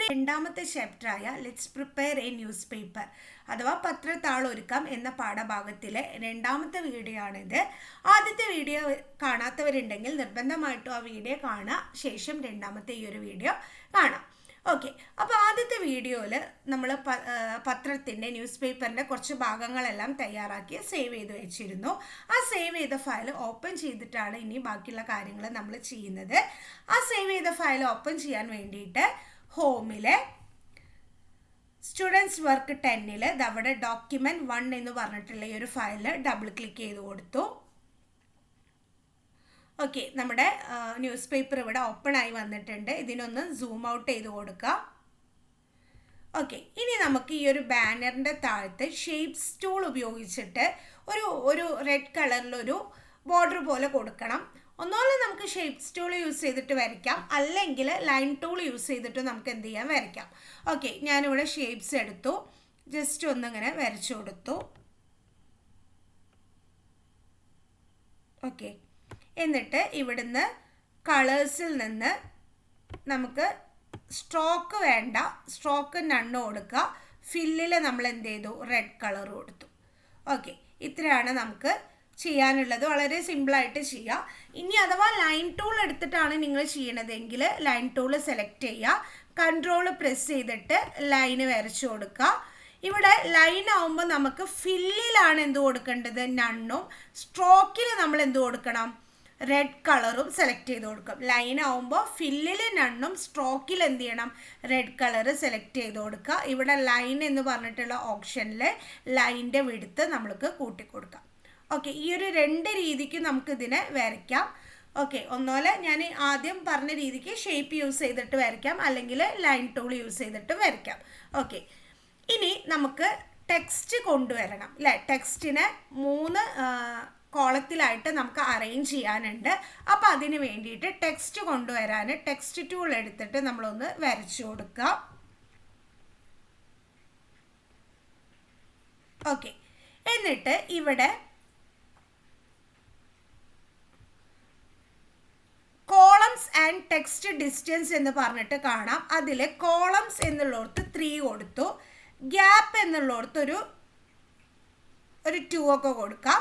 രണ്ടാമത്തെ ചാപ്റ്ററായ let's prepare a newspaper അഥവാ പത്രത്താൾ ഒരുക്കാം എന്ന പാഠഭാഗത്തിലെ രണ്ടാമത്തെ വീഡിയോ ആണിത്. ആദ്യത്തെ വീഡിയോ കാണാത്തവരുണ്ടെങ്കിൽ നിർബന്ധമായിട്ടും ആ വീഡിയോ കാണുക, ശേഷം രണ്ടാമത്തെ ഈ ഒരു വീഡിയോ കാണാം. ഓക്കെ, അപ്പോൾ ആദ്യത്തെ വീഡിയോയിൽ നമ്മൾ പത്രത്തിൻ്റെ ന്യൂസ് പേപ്പറിൻ്റെ കുറച്ച് ഭാഗങ്ങളെല്ലാം തയ്യാറാക്കി സേവ് ചെയ്ത് വെച്ചിരുന്നു. ആ സേവ് ചെയ്ത ഫയൽ ഓപ്പൺ ചെയ്തിട്ടാണ് ഇനി ബാക്കിയുള്ള കാര്യങ്ങൾ നമ്മൾ ചെയ്യുന്നത്. ആ സേവ് ചെയ്ത ഫയൽ ഓപ്പൺ ചെയ്യാൻ വേണ്ടിയിട്ട് ഹോമിലെ സ്റ്റുഡൻസ് വർക്ക് 10 അവിടെ ഡോക്യുമെൻറ്റ് 1 എന്ന് പറഞ്ഞിട്ടുള്ള ഈ ഒരു ഫയൽ ഡബിൾ ക്ലിക്ക് ചെയ്ത് കൊടുത്തു. ഓക്കെ, നമ്മുടെ ന്യൂസ് പേപ്പർ ഇവിടെ ഓപ്പൺ ആയി വന്നിട്ടുണ്ട്. ഇതിനൊന്ന് സൂം ഔട്ട് ചെയ്ത് കൊടുക്കുക. ഓക്കെ, ഇനി നമുക്ക് ഈ ഒരു ബാനറിൻ്റെ താഴത്ത് ഷേപ്സ് ടൂൾ ഉപയോഗിച്ചിട്ട് ഒരു റെഡ് കളറിലൊരു ബോർഡർ പോലെ കൊടുക്കണം. ഒന്നുമല്ല, നമുക്ക് ഷേപ്സ് ടൂൾ യൂസ് ചെയ്തിട്ട് വരയ്ക്കാം, അല്ലെങ്കിൽ ലൈൻ ടൂൾ യൂസ് ചെയ്തിട്ട് നമുക്ക് എന്ത് ചെയ്യാം, വരയ്ക്കാം. ഓക്കെ, ഞാനിവിടെ ഷേപ്സ് എടുത്തു, ജസ്റ്റ് ഒന്നിങ്ങനെ വരച്ചു കൊടുത്തു. ഓക്കെ, എന്നിട്ട് ഇവിടുന്ന് കളേഴ്സിൽ നിന്ന് നമുക്ക് സ്ട്രോക്ക് വേണ്ട, സ്ട്രോക്ക് നണ്ണ് കൊടുക്കുക. ഫില്ലിൽ നമ്മൾ എന്ത് ചെയ്തു, റെഡ് കളർ കൊടുത്തു. ഓക്കെ, ഇത്രയാണ് നമുക്ക് ചെയ്യാനുള്ളത്. വളരെ സിമ്പിളായിട്ട് ചെയ്യാം. ഇനി അഥവാ ലൈൻ ടൂൾ എടുത്തിട്ടാണ് നിങ്ങൾ ചെയ്യണതെങ്കിൽ ലൈൻ ടൂൾ സെലക്ട് ചെയ്യുക, കൺട്രോൾ പ്രസ് ചെയ്തിട്ട് ലൈന് വരച്ചു കൊടുക്കുക. ഇവിടെ ലൈൻ ആവുമ്പോൾ നമുക്ക് ഫില്ലിലാണ് എന്ത് കൊടുക്കേണ്ടത്, നണ്ണും. സ്ട്രോക്കിൽ നമ്മൾ എന്ത് കൊടുക്കണം, റെഡ് കളറും സെലക്ട് ചെയ്ത് കൊടുക്കും. ലൈൻ ആവുമ്പോൾ ഫില്ലിൽ നണ്ണും, സ്ട്രോക്കിൽ എന്ത് ചെയ്യണം, റെഡ് കളർ സെലക്ട് ചെയ്ത് കൊടുക്കുക. ഇവിടെ ലൈൻ എന്ന് പറഞ്ഞിട്ടുള്ള ഓപ്ഷനിൽ ലൈൻ്റെ വിഡ്ത്ത് നമ്മൾക്ക് കൂട്ടിക്കൊടുക്കാം. ഓക്കെ, ഈ ഒരു രണ്ട് രീതിക്ക് നമുക്കിതിനെ വരയ്ക്കാം. ഓക്കെ, ഒന്നുപോലെ ഞാൻ ആദ്യം പറഞ്ഞ രീതിക്ക് ഷേപ്പ് യൂസ് ചെയ്തിട്ട് വരയ്ക്കാം, അല്ലെങ്കിൽ ലൈൻ ടൂൾ യൂസ് ചെയ്തിട്ട് വരയ്ക്കാം. ഓക്കെ, ഇനി നമുക്ക് ടെക്സ്റ്റ് കൊണ്ടുവരണം അല്ലേ. ടെക്സ്റ്റിനെ 3 കോളത്തിലായിട്ട് നമുക്ക് അറേഞ്ച് ചെയ്യാനുണ്ട്. അപ്പോൾ അതിന് വേണ്ടിയിട്ട് ടെക്സ്റ്റ് കൊണ്ടുവരാൻ ടെക്സ്റ്റ് ടൂൾ എടുത്തിട്ട് നമ്മളൊന്ന് വരച്ചു കൊടുക്കുക. ഓക്കെ, എന്നിട്ട് ഇവിടെ കോളംസ് ആൻഡ് ടെക്സ്റ്റ് ഡിസ്റ്റൻസ് എന്ന് പറഞ്ഞിട്ട് കാണാം. അതിൽ കോളംസ് എന്നുള്ളടത്ത് 3 കൊടുത്തു, ഗ്യാപ്പ് എന്നുള്ളടത്ത് ഒരു 2 ഒക്കെ കൊടുക്കാം.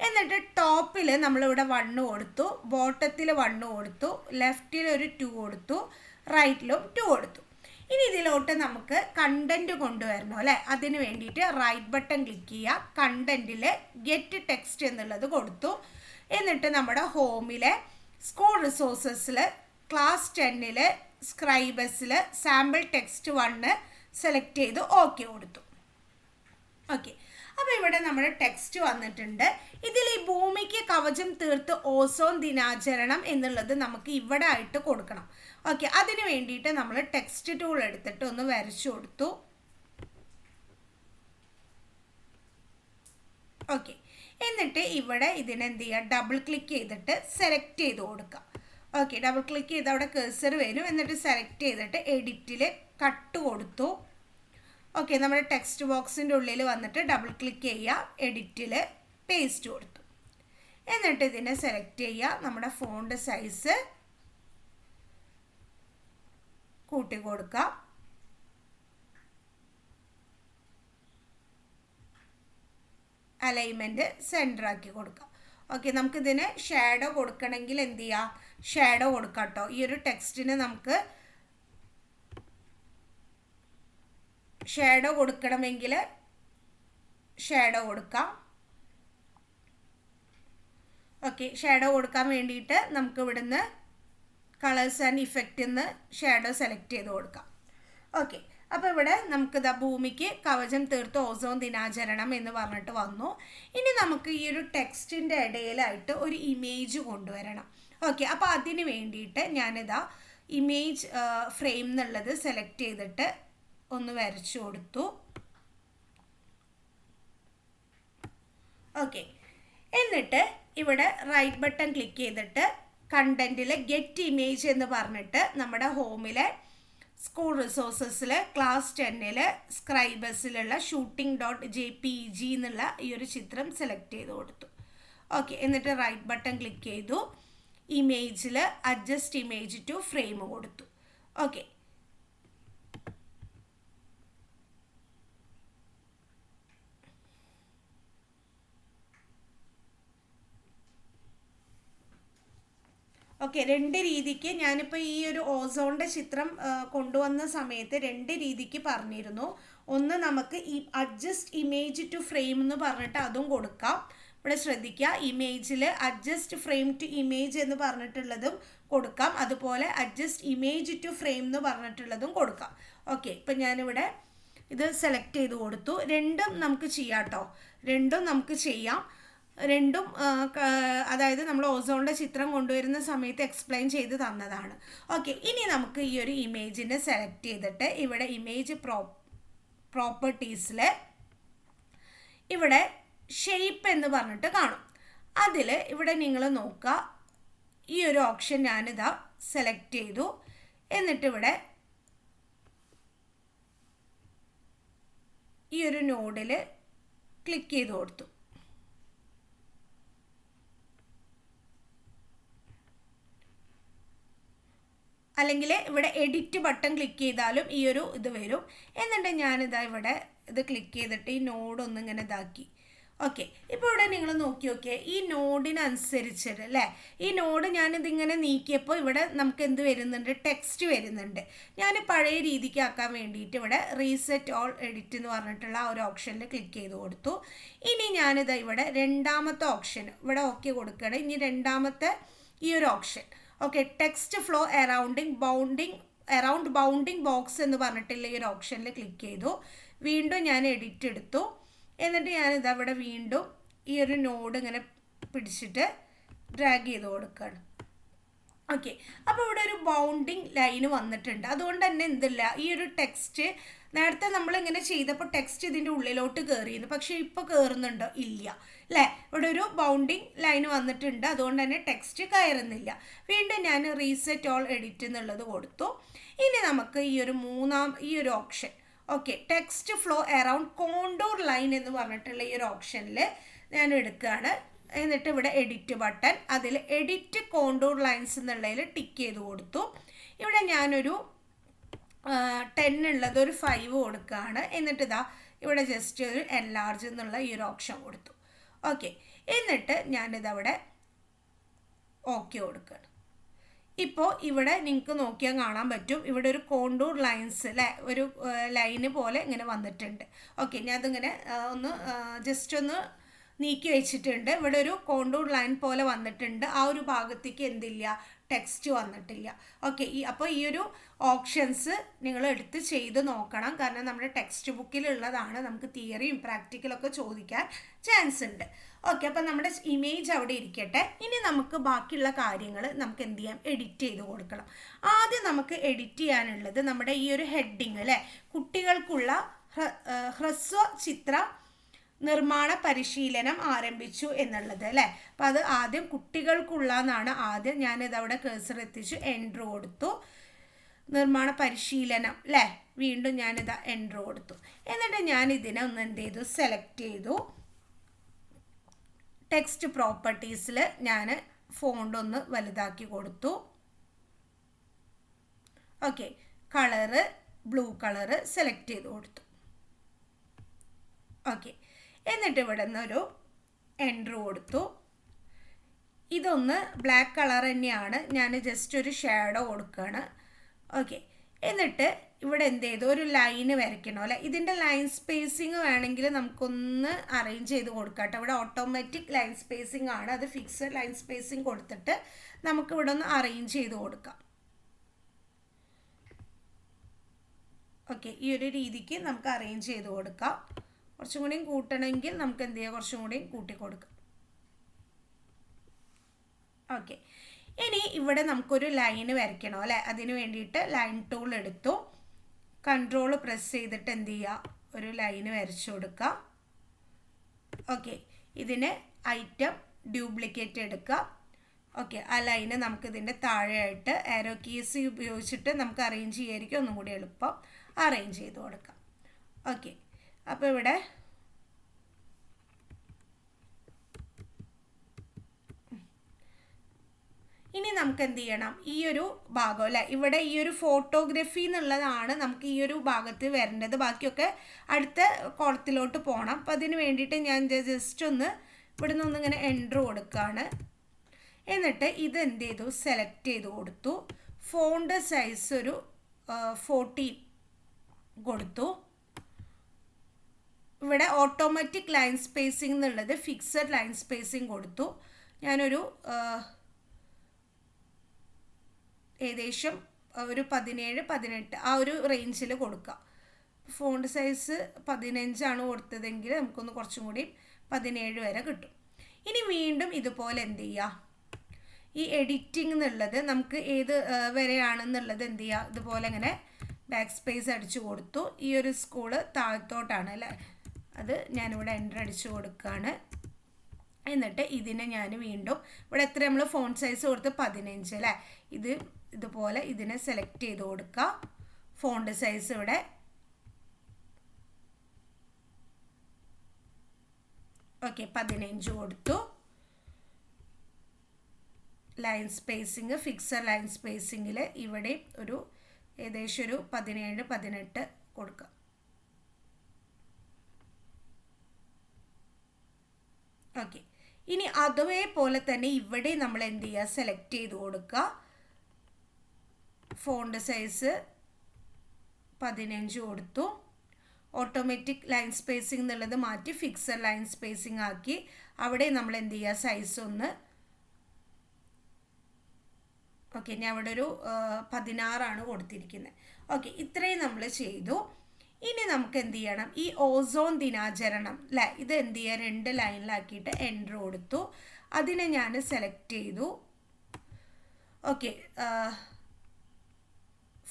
എന്നിട്ട് ടോപ്പിൽ നമ്മളിവിടെ 1 കൊടുത്തു, ബോട്ടത്തിൽ 1 കൊടുത്തു, ലെഫ്റ്റിൽ ഒരു 2 കൊടുത്തു, റൈറ്റിലും 2 കൊടുത്തു. ഇനി ഇതിലോട്ട് നമുക്ക് കണ്ടൻറ്റ് കൊണ്ടുവരണം അല്ലേ. അതിന് വേണ്ടിയിട്ട് റൈറ്റ് ബട്ടൺ ക്ലിക്ക് ചെയ്യുക, കണ്ടൻറ്റിൽ ഗെറ്റ് ടെക്സ്റ്റ് എന്നുള്ളത് കൊടുത്തു. എന്നിട്ട് നമ്മുടെ ഹോമിലെ സ്കൂൾ റിസോഴ്സസിൽ ക്ലാസ് 10 സ്ക്രൈബസിൽ സാമ്പിൾ ടെക്സ്റ്റ് 1 സെലക്ട് ചെയ്ത് ഓക്കെ കൊടുത്തു. ഓക്കെ, അപ്പോൾ ഇവിടെ നമ്മുടെ ടെക്സ്റ്റ് വന്നിട്ടുണ്ട്. ഇതിൽ ഈ ഭൂമിക്ക് കവചം തീർത്ത് ഓസോൺ ദിനാചരണം എന്നുള്ളത് നമുക്ക് ഇവിടെ ആയിട്ട് കൊടുക്കണം. ഓക്കെ, അതിന് വേണ്ടിയിട്ട് നമ്മൾ ടെക്സ്റ്റ് ടൂൾ എടുത്തിട്ട് ഒന്ന് വരച്ചു കൊടുത്തു. ഓക്കെ, എന്നിട്ട് ഇവിടെ ഇതിനെന്ത് ചെയ്യുക, ഡബിൾ ക്ലിക്ക് ചെയ്തിട്ട് സെലക്ട് ചെയ്ത് കൊടുക്കുക. ഓക്കെ, ഡബിൾ ക്ലിക്ക് ചെയ്ത് അവിടെ കഴ്സർ വരും. എന്നിട്ട് സെലക്ട് ചെയ്തിട്ട് എഡിറ്റിൽ കട്ട് കൊടുത്തു. ഓക്കെ, നമ്മുടെ ടെക്സ്റ്റ് ബോക്സിൻ്റെ ഉള്ളിൽ വന്നിട്ട് ഡബിൾ ക്ലിക്ക് ചെയ്യുക, എഡിറ്റിൽ പേസ്റ്റ് കൊടുത്തു. എന്നിട്ട് ഇതിനെ സെലക്ട് ചെയ്യുക, നമ്മുടെ ഫോണ്ട് സൈസ് കൂട്ടി കൊടുക്കുക. അലൈൻമെൻറ്റ് സെൻറ്റർ ആക്കി കൊടുക്കുക. ഓക്കെ, നമുക്കിതിന് ഷാഡോ കൊടുക്കണമെങ്കിൽ എന്ത് ചെയ്യുക, ഷാഡോ കൊടുക്കാം കേട്ടോ. ഈ ഒരു ടെക്സ്റ്റിന് നമുക്ക് ഷാഡോ കൊടുക്കണമെങ്കിൽ ഷാഡോ കൊടുക്കാം. ഓക്കെ, ഷാഡോ കൊടുക്കാൻ വേണ്ടിയിട്ട് നമുക്ക് ഇവിടുന്ന് കളേഴ്സ് ആൻഡ് ഇഫക്റ്റിൽ നിന്ന് ഷാഡോ സെലക്ട് ചെയ്ത് കൊടുക്കാം. ഓക്കെ, അപ്പോൾ ഇവിടെ നമുക്കിതാ ഭൂമിക്ക് കവചം തീർത്ത് ഓസോൺ ദിനാചരണം എന്ന് പറഞ്ഞിട്ട് വന്നു. ഇനി നമുക്ക് ഈ ഒരു ടെക്സ്റ്റിൻ്റെ ഇടയിലായിട്ട് ഒരു ഇമേജ് കൊണ്ടുവരണം. ഓക്കെ, അപ്പോൾ അതിന് വേണ്ടിയിട്ട് ഞാനിതാ ഇമേജ് ഫ്രെയിം എന്നുള്ളത് സെലക്ട് ചെയ്തിട്ട് ഒന്ന് വരച്ചു കൊടുത്തു. ഓക്കെ, എന്നിട്ട് ഇവിടെ റൈറ്റ് ബട്ടൺ ക്ലിക്ക് ചെയ്തിട്ട് കണ്ടൻറ്റിൽ ഗെറ്റ് ഇമേജ് എന്ന് പറഞ്ഞിട്ട് നമ്മുടെ ഹോമിലെ സ്കൂൾ റിസോഴ്സസിൽ ക്ലാസ് 10 സ്ക്രൈബസിലുള്ള shooting.jpg എന്നുള്ള ഈ ഒരു ചിത്രം സെലക്ട് ചെയ്ത് കൊടുത്തു. ഓക്കെ, എന്നിട്ട് റൈറ്റ് ബട്ടൺ ക്ലിക്ക് ചെയ്തു, ഇമേജിൽ അഡ്ജസ്റ്റ് ഇമേജ് ടു ഫ്രെയിം കൊടുത്തു. ഓക്കെ, ഓക്കെ, 2 രീതിക്ക് ഞാനിപ്പോൾ ഈ ഒരു ഓസോണിൻ്റെ ചിത്രം കൊണ്ടുവന്ന സമയത്ത് 2 രീതിക്ക് പറഞ്ഞിരുന്നു. ഒന്ന് നമുക്ക് ഈ അഡ്ജസ്റ്റ് ഇമേജ് ടു ഫ്രെയിം എന്ന് പറഞ്ഞിട്ട് അതും കൊടുക്കാം. ഇവിടെ ശ്രദ്ധിക്കുക, ഇമേജിൽ അഡ്ജസ്റ്റ് ഫ്രെയിം ടു ഇമേജ് എന്ന് പറഞ്ഞിട്ടുള്ളതും കൊടുക്കാം, അതുപോലെ അഡ്ജസ്റ്റ് ഇമേജ് ടു ഫ്രെയിം എന്ന് പറഞ്ഞിട്ടുള്ളതും കൊടുക്കാം. ഓക്കെ, ഇപ്പം ഞാനിവിടെ ഇത് സെലക്ട് ചെയ്ത് കൊടുത്തു. രണ്ടും നമുക്ക് ചെയ്യാം കേട്ടോ, രണ്ടും നമുക്ക് ചെയ്യാം. രണ്ടും അതായത് നമ്മൾ ഓസോണിൻ്റെ ചിത്രം കൊണ്ടുവരുന്ന സമയത്ത് എക്സ്പ്ലെയിൻ ചെയ്ത് തന്നതാണ്. ഓക്കെ, ഇനി നമുക്ക് ഈ ഒരു ഇമേജിനെ സെലക്ട് ചെയ്തിട്ട് ഇവിടെ ഇമേജ് പ്രോപ്പർട്ടീസിൽ ഇവിടെ ഷേപ്പ് എന്ന് പറഞ്ഞിട്ട് കാണും. അതിൽ ഇവിടെ നിങ്ങൾ നോക്കുക, ഈ ഒരു ഓപ്ഷൻ ഞാനിതാ സെലക്ട് ചെയ്തു. എന്നിട്ടിവിടെ ഈ ഒരു നോഡിൽ ക്ലിക്ക് ചെയ്ത് കൊടുത്തു. അല്ലെങ്കിൽ ഇവിടെ എഡിറ്റ് ബട്ടൺ ക്ലിക്ക് ചെയ്താലും ഈ ഒരു ഇത് വരും. എന്നിട്ട് ഞാനിതാ ഇവിടെ ഇത് ക്ലിക്ക് ചെയ്തിട്ട് ഈ നോഡൊന്നും ഇങ്ങനെ ഇതാക്കി. ഓക്കെ, ഇപ്പോൾ ഇവിടെ നിങ്ങൾ നോക്കി നോക്കിയേ, ഈ നോഡിനനുസരിച്ചിട്ട് അല്ലേ, ഈ നോഡ് ഞാനിതിങ്ങനെ നീക്കിയപ്പോൾ ഇവിടെ നമുക്ക് എന്ത് വരുന്നുണ്ട്, ടെക്സ്റ്റ് വരുന്നുണ്ട്. ഞാൻ പഴയ രീതിക്ക് ആക്കാൻ വേണ്ടിയിട്ട് ഇവിടെ റീസെറ്റ് ഓൾ എഡിറ്റ് എന്ന് പറഞ്ഞിട്ടുള്ള ആ ഒരു ഓപ്ഷനിൽ ക്ലിക്ക് ചെയ്ത് കൊടുത്തു. ഇനി ഞാനിതാ ഇവിടെ രണ്ടാമത്തെ ഓപ്ഷൻ ഇവിടെ ഓക്കെ കൊടുക്കണം. ഇനി രണ്ടാമത്തെ ഈ ഒരു option okay, text flow around bounding box എന്ന് പറഞ്ഞിട്ടുള്ള ഈ ഒരു ഓപ്ഷനിൽ ക്ലിക്ക് ചെയ്തു. വീണ്ടും ഞാൻ എഡിറ്റ് എടുത്തു. എന്നിട്ട് ഞാനിത് അവിടെ വീണ്ടും ഈ ഒരു നോഡ് ഇങ്ങനെ പിടിച്ചിട്ട് ഡ്രാഗ് ചെയ്ത് കൊടുക്കുകയാണ്. ഓക്കെ, അപ്പോൾ ഇവിടെ ഒരു ബൗണ്ടിങ് ലൈന് വന്നിട്ടുണ്ട്. അതുകൊണ്ട് തന്നെ എന്തില്ല, ഈ ഒരു ടെക്സ്റ്റ് നേരത്തെ നമ്മളിങ്ങനെ ചെയ്തപ്പോൾ ടെക്സ്റ്റ് ഇതിൻ്റെ ഉള്ളിലോട്ട് കയറിയിരുന്നു, പക്ഷേ ഇപ്പോൾ കയറുന്നുണ്ടോ, ഇല്ല അല്ലേ. ഇവിടെ ഒരു ബൗണ്ടിങ് ലൈൻ വന്നിട്ടുണ്ട്, അതുകൊണ്ട് തന്നെ ടെക്സ്റ്റ് കയറുന്നില്ല. വീണ്ടും ഞാൻ റീസെറ്റ് ഓൾ എഡിറ്റ് എന്നുള്ളത് കൊടുത്തു. ഇനി നമുക്ക് ഈ ഒരു option okay, text flow around contour line എന്ന് പറഞ്ഞിട്ടുള്ള ഈ ഒരു ഓപ്ഷനിൽ ഞാൻ എടുക്കുകയാണ്. എന്നിട്ട് ഇവിടെ എഡിറ്റ് ബട്ടൺ, അതിൽ എഡിറ്റ് കോണ്ടൂർ ലൈൻസ് എന്നുള്ളതിൽ ടിക്ക് ചെയ്ത് കൊടുത്തു. ഇവിടെ ഞാനൊരു 10 ഉള്ളത് ഒരു 5 കൊടുക്കുകയാണ്. എന്നിട്ട് ഇതാ ഇവിടെ ജസ്റ്റ് ഒരു എൻലാർജ് എന്നുള്ള ഈ ഒരു ഓപ്ഷൻ കൊടുത്തു. ഓക്കെ, എന്നിട്ട് ഞാനിതവിടെ ഓക്കെ കൊടുക്കുകയാണ്. ഇപ്പോൾ ഇവിടെ നിങ്ങൾക്ക് നോക്കിയാൽ കാണാൻ പറ്റും, ഇവിടെ ഒരു കോണ്ടൂർ ലൈൻസ് അല്ലേ, ഒരു ലൈന് പോലെ ഇങ്ങനെ വന്നിട്ടുണ്ട്. ഓക്കെ, ഞാൻ അതിങ്ങനെ ജസ്റ്റ് ഒന്ന് നീക്കി വെച്ചിട്ടുണ്ട്. ഇവിടെ ഒരു കോണ്ടൂർ ലൈൻ പോലെ വന്നിട്ടുണ്ട്. ആ ഒരു ഭാഗത്തേക്ക് എന്തില്ല, ടെക്സ്റ്റ് വന്നിട്ടില്ല. ഓക്കെ, അപ്പോൾ ഈ ഒരു ഓപ്ഷൻസ് നിങ്ങൾ എടുത്ത് ചെയ്ത് നോക്കണം. കാരണം നമ്മുടെ ടെക്സ്റ്റ് ബുക്കിലുള്ളതാണ്, നമുക്ക് തിയറിയും പ്രാക്ടിക്കലൊക്കെ ചോദിക്കാൻ ചാൻസ് ഉണ്ട്. ഓക്കെ, അപ്പോൾ നമ്മുടെ ഇമേജ് അവിടെ ഇരിക്കട്ടെ. ഇനി നമുക്ക് ബാക്കിയുള്ള കാര്യങ്ങൾ നമുക്ക് എന്ത് ചെയ്യാം, എഡിറ്റ് ചെയ്ത് കൊടുക്കണം. ആദ്യം നമുക്ക് എഡിറ്റ് ചെയ്യാനുള്ളത് നമ്മുടെ ഈ ഒരു ഹെഡിങ് അല്ലേ, കുട്ടികൾക്കുള്ള ഹ്രസ്വ ചിത്ര നിർമ്മാണ പരിശീലനം ആരംഭിച്ചു എന്നുള്ളത് അല്ലേ. അപ്പോൾ അത് ആദ്യം കുട്ടികൾക്കുള്ളതാണ്. ആദ്യം ഞാനിതവിടെ കേഴ്സർ എത്തിച്ചു, എൻറ്റർ കൊടുത്തു, നിർമ്മാണ പരിശീലനം അല്ലേ. വീണ്ടും ഞാനിതാ എൻറ്റർ കൊടുത്തു. എന്നിട്ട് ഞാനിതിനെ ഒന്ന് എന്ത് ചെയ്തു, സെലക്ട് ചെയ്തു. ടെക്സ്റ്റ് പ്രോപ്പർട്ടീസിൽ ഞാൻ ഫോണ്ട് ഒന്ന് വലുതാക്കി കൊടുത്തു. Okay, colour blue colour select ചെയ്ത് കൊടുത്തു. ഓക്കെ, എന്നിട്ട് ഇവിടെ നിന്നൊരു എൻറ്റർ കൊടുത്തു. ഇതൊന്ന് ബ്ലാക്ക് കളർ തന്നെയാണ്, ഞാൻ ജസ്റ്റ് ഒരു ഷാഡോ കൊടുക്കുകയാണ്. ഓക്കെ, എന്നിട്ട് ഇവിടെ എന്ത് ചെയ്തു, ഒരു ലൈന് വരയ്ക്കണോ അല്ലേ. ഇതിൻ്റെ ലൈൻ സ്പേസിങ് വേണമെങ്കിൽ നമുക്കൊന്ന് അറേഞ്ച് ചെയ്ത് കൊടുക്കാം കേട്ടോ. ഇവിടെ ഓട്ടോമാറ്റിക് ലൈൻ സ്പേസിങ് ആണ്, അത് ഫിക്സഡ് ലൈൻ സ്പേസിങ് കൊടുത്തിട്ട് നമുക്കിവിടെ ഒന്ന് അറേഞ്ച് ചെയ്ത് കൊടുക്കാം. ഓക്കെ, ഈ ഒരു രീതിക്ക് നമുക്ക് അറേഞ്ച് ചെയ്ത് കൊടുക്കാം. കുറച്ചും കൂടിയും കൂട്ടണമെങ്കിൽ നമുക്ക് എന്ത് ചെയ്യാം, കുറച്ചും കൂടിയും കൂട്ടി കൊടുക്കാം. ഓക്കെ, ഇനി ഇവിടെ നമുക്കൊരു ലൈന് വരയ്ക്കണോ അല്ലേ. അതിന് വേണ്ടിയിട്ട് ലൈൻ ടൂൾ എടുത്തു, കൺട്രോൾ പ്രസ് ചെയ്തിട്ട് എന്ത് ചെയ്യുക, ഒരു ലൈന് വരച്ചു കൊടുക്കുക. ഓക്കെ, ഇതിന് ഐറ്റം ഡ്യൂപ്ലിക്കേറ്റ് എടുക്കുക. ഓക്കെ, ആ ലൈന് നമുക്കിതിൻ്റെ താഴെയായിട്ട് ആരോ കീസ് ഉപയോഗിച്ചിട്ട് നമുക്ക് അറേഞ്ച് ചെയ്യായിരിക്കും ഒന്നും കൂടി എളുപ്പം. അറേഞ്ച് ചെയ്ത് കൊടുക്കാം. ഓക്കെ, അപ്പോൾ ഇവിടെ ഇനി നമുക്ക് എന്ത് ചെയ്യണം, ഈ ഒരു ഭാഗം അല്ലേ, ഇവിടെ ഈ ഒരു ഫോട്ടോഗ്രാഫി എന്നുള്ളതാണ് നമുക്ക് ഈ ഒരു ഭാഗത്ത് വരേണ്ടത്. ബാക്കിയൊക്കെ അടുത്ത കോളത്തിലോട്ട് പോകണം. അപ്പോൾ അതിന് വേണ്ടിയിട്ട് ഞാൻ ജസ്റ്റ് ഒന്ന് ഇവിടെ നിന്നൊന്നിങ്ങനെ എൻറ്റർ കൊടുക്കുകയാണ്. എന്നിട്ട് ഇത് എന്ത് ചെയ്തു, സെലക്ട് ചെയ്ത് കൊടുത്തു. ഫോണ്ട് സൈസ് ഒരു 14 കൊടുത്തു. ഇവിടെ ഓട്ടോമാറ്റിക് ലൈൻ സ്പേസിംഗ് എന്നുള്ളത് ഫിക്സഡ് ലൈൻ സ്പേസിംഗ് കൊടുത്തു. ഞാനൊരു ഏകദേശം ഒരു 17-18 ആ ഒരു റേഞ്ചിൽ കൊടുക്കുക. ഫോണ്ട് സൈസ് 15 കൊടുത്തതെങ്കിൽ നമുക്കൊന്ന് കുറച്ചും കൂടി 17 വരെ കിട്ടും. ഇനി വീണ്ടും ഇതുപോലെ എന്ത് ചെയ്യുക, ഈ എഡിറ്റിംഗ് എന്നുള്ളത് നമുക്ക് ഏത് വരെയാണെന്നുള്ളത് എന്ത് ചെയ്യുക, ഇതുപോലെ ഇങ്ങനെ ബാക്ക് സ്പേസ് അടിച്ചു കൊടുത്തു. ഈ ഒരു സ്കൂള് താഴത്തോട്ടാണ് അല്ലേ, അത് ഞാനിവിടെ എൻ്റർ അടിച്ചു കൊടുക്കുകയാണ്. എന്നിട്ട് ഇതിനെ ഞാൻ വീണ്ടും ഇവിടെ എത്ര നമ്മൾ ഫോണ്ട് സൈസ് കൊടുത്ത് 15 അല്ലേ, ഇതുപോലെ ഇതിനെ സെലക്ട് ചെയ്ത് കൊടുക്കുക. ഫോണ്ട് സൈസ് ഇവിടെ ഓക്കെ 15 കൊടുത്തു. ലൈൻ സ്പേസിങ് ഫിക്സഡ് ലൈൻ സ്പേസിങ്ങിൽ ഇവിടെ ഒരു ഏകദേശം ഒരു 17-18 കൊടുക്കുക. ഓക്കെ, ഇനി അതേപോലെ തന്നെ ഇവിടെ നമ്മൾ എന്ത് ചെയ്യുക, സെലക്ട് ചെയ്ത് കൊടുക്കുക. ഫോണ്ട് സൈസ് 15 കൊടുത്തു. ഓട്ടോമാറ്റിക് ലൈൻ സ്പേസിംഗ് എന്നുള്ളത് മാറ്റി ഫിക്സഡ് ലൈൻ സ്പേസിംഗ് ആക്കി. അവിടെ നമ്മൾ എന്ത് ചെയ്യുക, സൈസ് ഒന്ന് ഓക്കെ, ഞാൻ അവിടെ ഒരു 16 കൊടുത്തിരിക്കുന്നത്. ഓക്കെ, ഇത്രയും നമ്മൾ ചെയ്തു. ഇനി നമുക്ക് എന്ത് ചെയ്യണം, ഈ ഓസോൺ ദിനാചരണം അല്ലേ, ഇത് എന്ത് ചെയ്യുക, 2 ലൈനിലാക്കിയിട്ട് എൻ്റർ കൊടുത്തു. അതിനെ ഞാൻ സെലക്ട് ചെയ്തു. ഓക്കെ,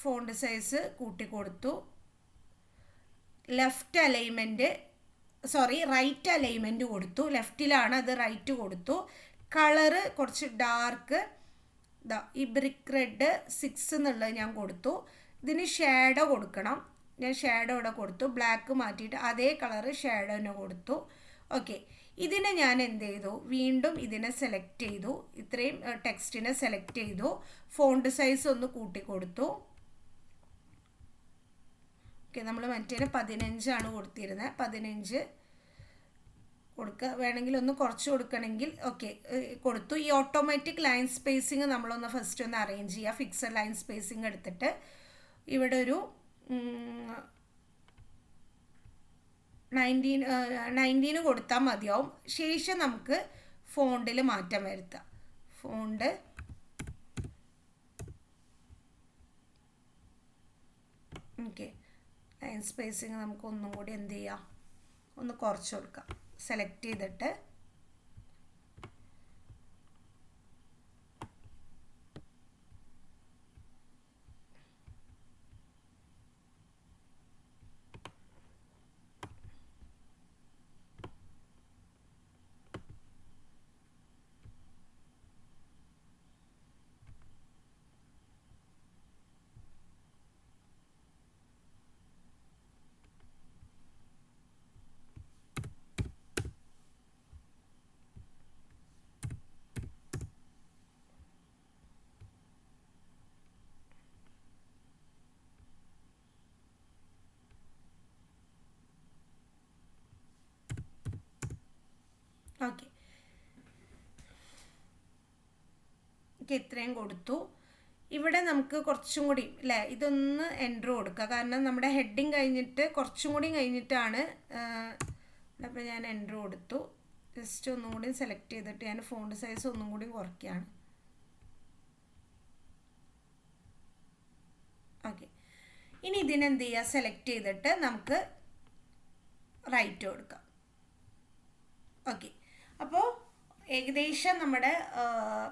ഫോണ്ട് സൈസ് കൂട്ടിക്കൊടുത്തു. ലെഫ്റ്റ് അലൈൻമെൻറ്റ് റൈറ്റ് അലൈൻമെൻറ്റ് കൊടുത്തു. ലെഫ്റ്റിലാണ്, അത് റൈറ്റ് കൊടുത്തു. കളറ് കുറച്ച് ഡാർക്ക് ഈ ബ്രിക്ക് റെഡ് 6 എന്നുള്ളത് ഞാൻ കൊടുത്തു. ഇതിന് ഷാഡോ കൊടുക്കണം, ഞാൻ ഷാഡോ ഇവിടെ കൊടുത്തു. ബ്ലാക്ക് മാറ്റിയിട്ട് അതേ കളറ് ഷാഡോനെ കൊടുത്തു. ഓക്കെ, ഇതിനെ ഞാൻ എന്ത് ചെയ്തു, വീണ്ടും ഇതിനെ സെലക്ട് ചെയ്തു. ഇത്രയും ടെക്സ്റ്റിനെ സെലക്ട് ചെയ്തു. ഫോണ്ട് സൈസ് ഒന്ന് കൂട്ടിക്കൊടുത്തു. ഓക്കെ, നമ്മൾ മറ്റേന് 15 കൊടുത്തിരുന്നത്, 15 കൊടുക്കുക. വേണമെങ്കിൽ ഒന്ന് കുറച്ച് കൊടുക്കണമെങ്കിൽ ഓക്കെ കൊടുത്തു. ഈ ഓട്ടോമാറ്റിക് ലൈൻ സ്പേസിങ് നമ്മളൊന്ന് ഫസ്റ്റ് ഒന്ന് അറേഞ്ച് ചെയ്യുക. ഫിക്സഡ് ലൈൻ സ്പേസിങ് എടുത്തിട്ട് ഇവിടെ ഒരു 19 കൊടുത്താൽ മതിയാവും. ശേഷം നമുക്ക് ഫോണ്ടിൽ മാറ്റം വരുത്താം. ഫോണ്ട് ഓക്കെ, ലൈൻ സ്പേസിങ് നമുക്ക് ഒന്നും കൂടി എന്ത് ചെയ്യാം, ഒന്ന് കുറച്ച് കൊടുക്കാം. സെലക്ട് ചെയ്തിട്ട് ഓക്കെ, ഇത്രയും കൊടുത്തു. ഇവിടെ നമുക്ക് കുറച്ചും കൂടി അല്ലേ, ഇതൊന്ന് എൻ്റർ കൊടുക്കുക. കാരണം നമ്മുടെ ഹെഡിങ് കഴിഞ്ഞിട്ട് കുറച്ചും കൂടി കഴിഞ്ഞിട്ടാണ്. അപ്പോൾ ഞാൻ എൻ്റർ കൊടുത്തു. ജസ്റ്റ് ഒന്നും കൂടി സെലക്ട് ചെയ്തിട്ട് ഞാൻ ഫോണ്ട് സൈസ് ഒന്നും കൂടി കുറയ്ക്കുകയാണ്. ഓക്കെ, ഇനി ഇതിനെന്ത് ചെയ്യുക, സെലക്ട് ചെയ്തിട്ട് നമുക്ക് റൈറ്റ് കൊടുക്കാം. ഓക്കെ, അപ്പോൾ ഏകദേശം നമ്മുടെ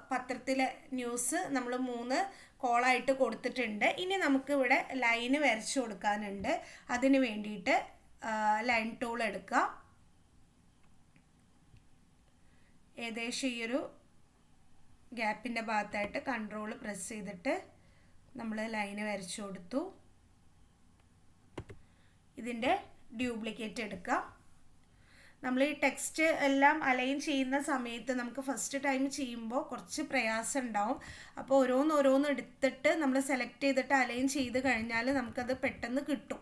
പത്രത്തിലെ ന്യൂസ് നമ്മൾ 3 കോളായിട്ട് കൊടുത്തിട്ടുണ്ട്. ഇനി നമുക്ക് ഇവിടെ ലൈന് വരച്ചു കൊടുക്കാനുണ്ട്. അതിന് വേണ്ടിയിട്ട് ലൈൻ ടൂൾ എടുക്കുക. ഏകദേശം ഈ ഒരു ഗ്യാപ്പിൻ്റെ ഭാഗത്തായിട്ട് കൺട്രോൾ പ്രസ് ചെയ്തിട്ട് നമ്മൾ ലൈന് വരച്ചു കൊടുത്തു. ഇതിൻ്റെ ഡ്യൂപ്ലിക്കേറ്റ് എടുക്കുക. നമ്മൾ ഈ ടെക്സ്റ്റ് എല്ലാം അലൈൻ ചെയ്യുന്ന സമയത്ത് നമുക്ക് ഫസ്റ്റ് ടൈം ചെയ്യുമ്പോൾ കുറച്ച് പ്രയാസം ഉണ്ടാവും. അപ്പോൾ ഓരോന്ന് എടുത്തിട്ട് നമ്മൾ സെലക്ട് ചെയ്തിട്ട് അലൈൻ ചെയ്ത് കഴിഞ്ഞാൽ നമുക്കത് പെട്ടെന്ന് കിട്ടും.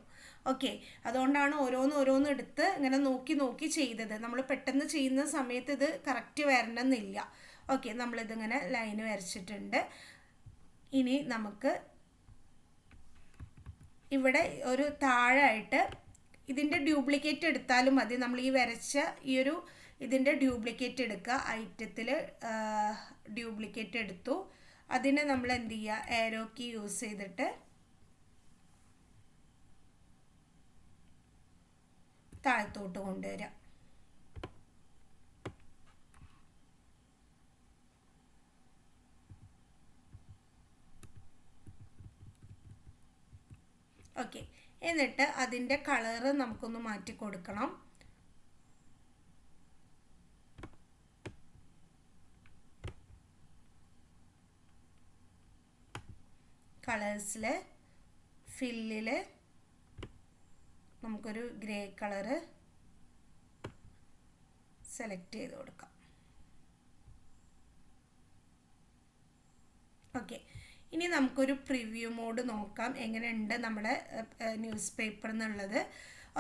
ഓക്കെ, അതുകൊണ്ടാണ് ഓരോന്ന് എടുത്ത് ഇങ്ങനെ നോക്കി ചെയ്തത്. നമ്മൾ പെട്ടെന്ന് ചെയ്യുന്ന സമയത്ത് ഇത് കറക്റ്റ് വരണമെന്നില്ല. ഓക്കെ, നമ്മളിതിങ്ങനെ ലൈന് വരച്ചിട്ടുണ്ട്. ഇനി നമുക്ക് ഇവിടെ ഒരു താഴായിട്ട് ഇതിൻ്റെ ഡ്യൂപ്ലിക്കേറ്റ് എടുത്താലും മതി. നമ്മൾ ഈ വരച്ച ഈ ഒരു ഇതിൻ്റെ ഡ്യൂപ്ലിക്കേറ്റ് എടുക്കുക. ഐറ്റത്തിൽ ഡ്യൂപ്ലിക്കേറ്റ് എടുത്തു. അതിനെ നമ്മൾ എന്ത് ചെയ്യുക, ഏരോ കീ യൂസ് ചെയ്തിട്ട് താഴത്തോട്ട് കൊണ്ടുവരാം. ഓക്കെ, എന്നിട്ട് അതിൻ്റെ കളറ് നമുക്കൊന്ന് മാറ്റി കൊടുക്കണം. കളേഴ്സിൽ ഫില്ലിൽ നമുക്കൊരു ഗ്രേ കളറ് സെലക്ട് ചെയ്ത് കൊടുക്കാം. ഓക്കെ, ഇനി നമുക്കൊരു പ്രിവ്യൂ മോഡ് നോക്കാം എങ്ങനെയുണ്ട് നമ്മുടെ ന്യൂസ് പേപ്പർ എന്നുള്ളത്.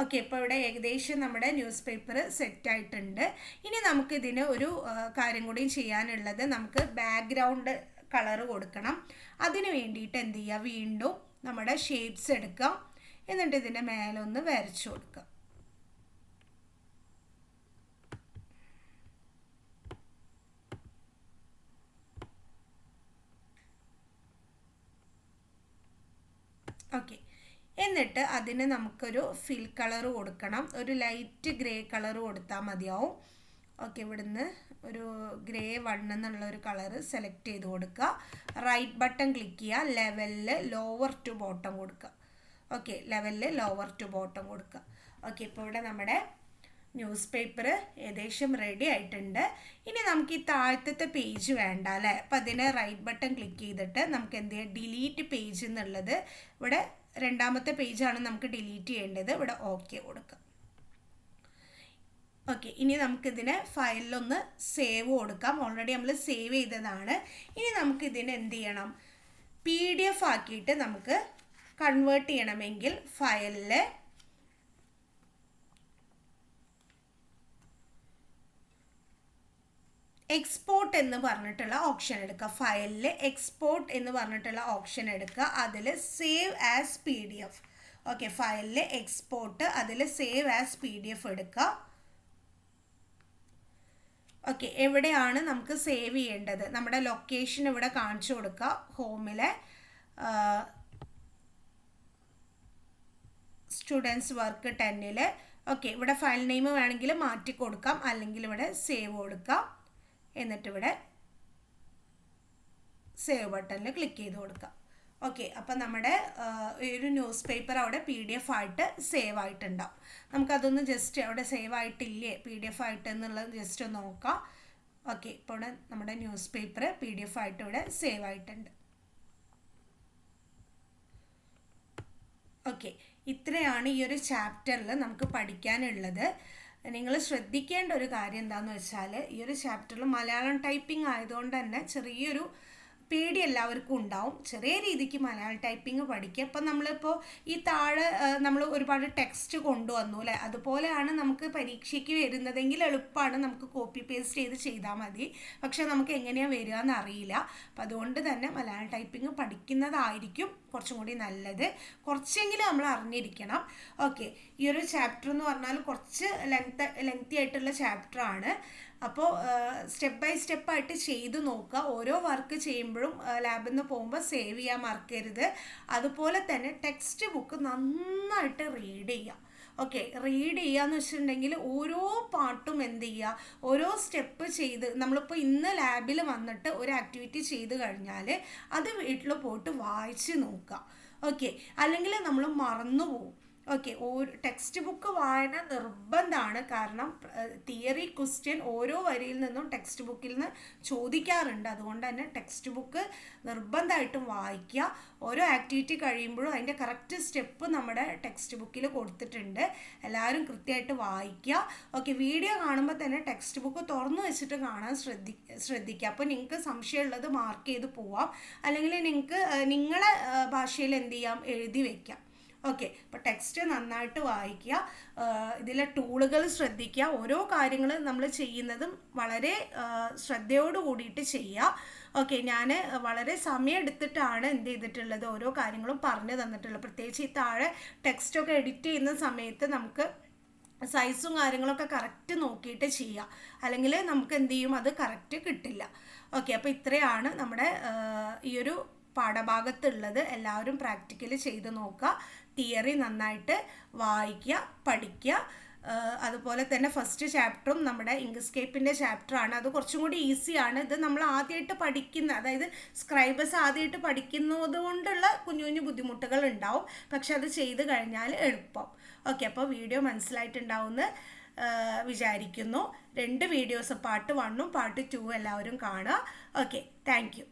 ഓക്കെ, ഇപ്പോൾ ഇവിടെ ഏകദേശം നമ്മുടെ ന്യൂസ് പേപ്പർ സെറ്റായിട്ടുണ്ട്. ഇനി നമുക്കിതിന് ഒരു കാര്യം കൂടിയും ചെയ്യാനുള്ളത്, നമുക്ക് ബാക്ക്ഗ്രൗണ്ട് കളറ് കൊടുക്കണം. അതിന് വേണ്ടിയിട്ട് എന്ത് ചെയ്യുക, വീണ്ടും നമ്മുടെ ഷേപ്സ് എടുക്കാം. എന്നിട്ട് ഇതിൻ്റെ മേലൊന്ന് വരച്ചു കൊടുക്കുക. ഓക്കെ, എന്നിട്ട് അതിന് നമുക്കൊരു ഫിൽ കളർ കൊടുക്കണം. ഒരു ലൈറ്റ് ഗ്രേ കളർ കൊടുത്താൽ മതിയാവും. ഓക്കെ, ഇവിടുന്ന് ഒരു ഗ്രേ 1 എന്നുള്ളൊരു കളറ് സെലക്ട് ചെയ്ത് കൊടുക്കുക. റൈറ്റ് ബട്ടൺ ക്ലിക്ക് ചെയ്യുക. ലെവലിൽ ലോവർ ടു ബോട്ടം കൊടുക്കുക. ഓക്കെ, ലെവലിൽ ലോവർ ടു ബോട്ടം കൊടുക്കുക. ഓക്കെ, ഇപ്പോൾ ഇവിടെ നമ്മുടെ ന്യൂസ് പേപ്പർ ഏകദേശം റെഡി ആയിട്ടുണ്ട്. ഇനി നമുക്ക് ഈ താഴത്തെ പേജ് വേണ്ട അല്ലേ. അപ്പം അതിനെ റൈറ്റ് ബട്ടൺ ക്ലിക്ക് ചെയ്തിട്ട് നമുക്ക് എന്ത് ചെയ്യാം, ഡിലീറ്റ് പേജ് എന്നുള്ളത് ഇവിടെ രണ്ടാമത്തെ പേജാണ് നമുക്ക് ഡിലീറ്റ് ചെയ്യേണ്ടത്. ഇവിടെ ഓക്കെ കൊടുക്കുക. ഓക്കെ, ഇനി നമുക്കിതിനെ ഫയലിലൊന്ന് സേവ് കൊടുക്കാം. ഓൾറെഡി നമ്മൾ സേവ് ചെയ്തതാണ്. ഇനി നമുക്കിതിനെ എന്ത് ചെയ്യണം, PDF ആക്കിയിട്ട് നമുക്ക് കൺവേർട്ട് ചെയ്യണമെങ്കിൽ ഫയലിൽ എക്സ്പോർട്ട് എന്ന് പറഞ്ഞിട്ടുള്ള ഓപ്ഷൻ എടുക്കുക. ഫയലിൽ എക്സ്പോർട്ട് എന്ന് പറഞ്ഞിട്ടുള്ള ഓപ്ഷൻ എടുക്കുക. അതിൽ സേവ് ആസ് PDF. ഓക്കെ, ഫയലിൽ എക്സ്പോർട്ട്, അതിൽ സേവ് ആസ് PDF എടുക്കുക. ഓക്കെ, എവിടെയാണ് നമുക്ക് സേവ് ചെയ്യേണ്ടത്, നമ്മുടെ ലൊക്കേഷൻ ഇവിടെ കാണിച്ചു കൊടുക്കുക. ഹോമിലെ സ്റ്റുഡൻസ് വർക്ക് 10ൽ. ഓക്കെ, ഇവിടെ ഫയൽ നെയിം വേണമെങ്കിൽ മാറ്റി കൊടുക്കാം, അല്ലെങ്കിൽ ഇവിടെ സേവ് കൊടുക്കാം. എന്നിട്ടിവിടെ സേവ് ബട്ടണിൽ ക്ലിക്ക് ചെയ്ത് കൊടുക്കാം. ഓക്കെ, അപ്പം നമ്മുടെ ഒരു ന്യൂസ് പേപ്പർ അവിടെ PDF ആയിട്ട് സേവ് ആയിട്ടുണ്ടാവും. നമുക്കതൊന്ന് ജസ്റ്റ് അവിടെ സേവ് ആയിട്ടില്ലേ PDF ആയിട്ട് എന്നുള്ളത് ജസ്റ്റ് ഒന്ന് നോക്കാം. ഓക്കെ, ഇപ്പോൾ ഇവിടെ നമ്മുടെ ന്യൂസ് പേപ്പർ PDF ആയിട്ട് ഇവിടെ സേവ് ആയിട്ടുണ്ട്. ഓക്കെ, ഇത്രയാണ് ഈ ഒരു ചാപ്റ്ററിൽ നമുക്ക് പഠിക്കാനുള്ളത്. നിങ്ങൾ ശ്രദ്ധിക്കേണ്ട ഒരു കാര്യം എന്താണെന്ന് വെച്ചാൽ, ഈ ഒരു ചാപ്റ്ററിൽ മലയാളം ടൈപ്പിംഗ് ആയതുകൊണ്ട് തന്നെ ചെറിയൊരു പേടി എല്ലാവർക്കും ഉണ്ടാവും. ചെറിയ രീതിക്ക് മലയാളം ടൈപ്പിംഗ് പഠിക്കുക. ഇപ്പം നമ്മളിപ്പോൾ ഈ താഴെ നമ്മൾ ഒരുപാട് ടെക്സ്റ്റ് കൊണ്ടുവന്നു അല്ലേ, അതുപോലെയാണ് നമുക്ക് പരീക്ഷയ്ക്ക് വരുന്നതെങ്കിൽ എളുപ്പമാണ്, നമുക്ക് കോപ്പി പേസ്റ്റ് ചെയ്താൽ മതി. പക്ഷെ നമുക്ക് എങ്ങനെയാണ് വരിക എന്ന് അറിയില്ല. അപ്പം അതുകൊണ്ട് തന്നെ മലയാളം ടൈപ്പിംഗ് പഠിക്കുന്നതായിരിക്കും കുറച്ചും കൂടി നല്ലത്. കുറച്ചെങ്കിലും നമ്മൾ അറിഞ്ഞിരിക്കണം. ഓക്കെ, ഈ ഒരു ചാപ്റ്റർ എന്ന് പറഞ്ഞാൽ കുറച്ച് ലെങ്തി ആയിട്ടുള്ള ചാപ്റ്ററാണ്. അപ്പോൾ സ്റ്റെപ്പ് ബൈ സ്റ്റെപ്പായിട്ട് ചെയ്ത് നോക്കുക. ഓരോ വർക്ക് ചെയ്യുമ്പോഴും ലാബിൽ നിന്ന് പോകുമ്പോൾ സേവ് ചെയ്യാൻ മറക്കരുത്. അതുപോലെ തന്നെ ടെക്സ്റ്റ് ബുക്ക് നന്നായിട്ട് റീഡ് ചെയ്യുക. ഓക്കെ, റീഡ് ചെയ്യുകയെന്ന് വെച്ചിട്ടുണ്ടെങ്കിൽ ഓരോ പാട്ടും എന്ത് ചെയ്യുക, ഓരോ സ്റ്റെപ്പ് ചെയ്ത് നമ്മളിപ്പോൾ ഇന്ന് ലാബിൽ വന്നിട്ട് ഒരു ആക്ടിവിറ്റി ചെയ്ത് കഴിഞ്ഞാൽ അത് വീട്ടിൽ പോയിട്ട് വായിച്ച് നോക്കുക. ഓക്കെ, അല്ലെങ്കിൽ നമ്മൾ മറന്നു പോകും. ഓക്കെ, ടെക്സ്റ്റ് ബുക്ക് വായന നിർബന്ധമാണ്. കാരണം തിയറി ക്വസ്റ്റ്യൻ ഓരോ വരിയിൽ നിന്നും ടെക്സ്റ്റ് ബുക്കിൽ നിന്ന് ചോദിക്കാറുണ്ട്. അതുകൊണ്ട് തന്നെ ടെക്സ്റ്റ് ബുക്ക് നിർബന്ധമായിട്ടും വായിക്കുക. ഓരോ ആക്ടിവിറ്റി കഴിയുമ്പോഴും അതിൻ്റെ കറക്റ്റ് സ്റ്റെപ്പ് നമ്മുടെ ടെക്സ്റ്റ് ബുക്കിൽ കൊടുത്തിട്ടുണ്ട്. എല്ലാവരും കൃത്യമായിട്ട് വായിക്കുക. ഓക്കെ, വീഡിയോ കാണുമ്പോൾ തന്നെ ടെക്സ്റ്റ് ബുക്ക് തുറന്നു വെച്ചിട്ട് കാണാൻ ശ്രദ്ധിക്കുക. അപ്പോൾ നിങ്ങൾക്ക് സംശയമുള്ളത് മാർക്ക് ചെയ്ത് പോവാം, അല്ലെങ്കിൽ നിങ്ങൾക്ക് നിങ്ങളെ ഭാഷയിൽ എന്ത് ചെയ്യാം, എഴുതി വയ്ക്കാം. ഓക്കെ, അപ്പോൾ ടെക്സ്റ്റ് നന്നായിട്ട് വായിക്കുക, ഇതിലെ ടൂളുകൾ ശ്രദ്ധിക്കുക, ഓരോ കാര്യങ്ങൾ നമ്മൾ ചെയ്യുന്നതും വളരെ ശ്രദ്ധയോട് കൂടിയിട്ട് ചെയ്യുക. ഓക്കെ, ഞാൻ വളരെ സമയം എടുത്തിട്ടാണ് എന്ത് ചെയ്തിട്ടുള്ളത്, ഓരോ കാര്യങ്ങളും പറഞ്ഞു തന്നിട്ടുള്ളത്. പ്രത്യേകിച്ച് ഈ താഴെ ടെക്സ്റ്റൊക്കെ എഡിറ്റ് ചെയ്യുന്ന സമയത്ത് നമുക്ക് സൈസും കാര്യങ്ങളൊക്കെ കറക്റ്റ് നോക്കിയിട്ട് ചെയ്യുക, അല്ലെങ്കിൽ നമുക്ക് എന്ത് ചെയ്യും, അത് കറക്റ്റ് കിട്ടില്ല. ഓക്കെ, അപ്പോൾ ഇത്രയാണ് നമ്മുടെ ഈ ഒരു പാഠഭാഗത്തുള്ളത്. എല്ലാവരും പ്രാക്ടിക്കലി ചെയ്ത് നോക്കുക, തിയറി നന്നായിട്ട് വായിക്കുക, പഠിക്കുക. അതുപോലെ തന്നെ ഫസ്റ്റ് ചാപ്റ്ററും നമ്മുടെ ഇങ്ക്സ്കേപ്പിൻ്റെ ചാപ്റ്ററാണ്, അത് കുറച്ചും കൂടി ഈസിയാണ്. ഇത് നമ്മൾ ആദ്യമായിട്ട് പഠിക്കുന്ന, അതായത് സ്ക്രൈബേഴ്സ് ആദ്യമായിട്ട് പഠിക്കുന്നത് കൊണ്ടുള്ള കുഞ്ഞു കുഞ്ഞു ബുദ്ധിമുട്ടുകൾ ഉണ്ടാവും, പക്ഷെ അത് ചെയ്ത് കഴിഞ്ഞാൽ എളുപ്പം. ഓക്കെ, അപ്പോൾ വീഡിയോ മനസ്സിലായിട്ടുണ്ടാവുമെന്ന് വിചാരിക്കുന്നു. 2 വീഡിയോസ്, പാർട്ട് 1ഉം പാർട്ട് 2ഉം എല്ലാവരും കാണുക. Okay, thank you.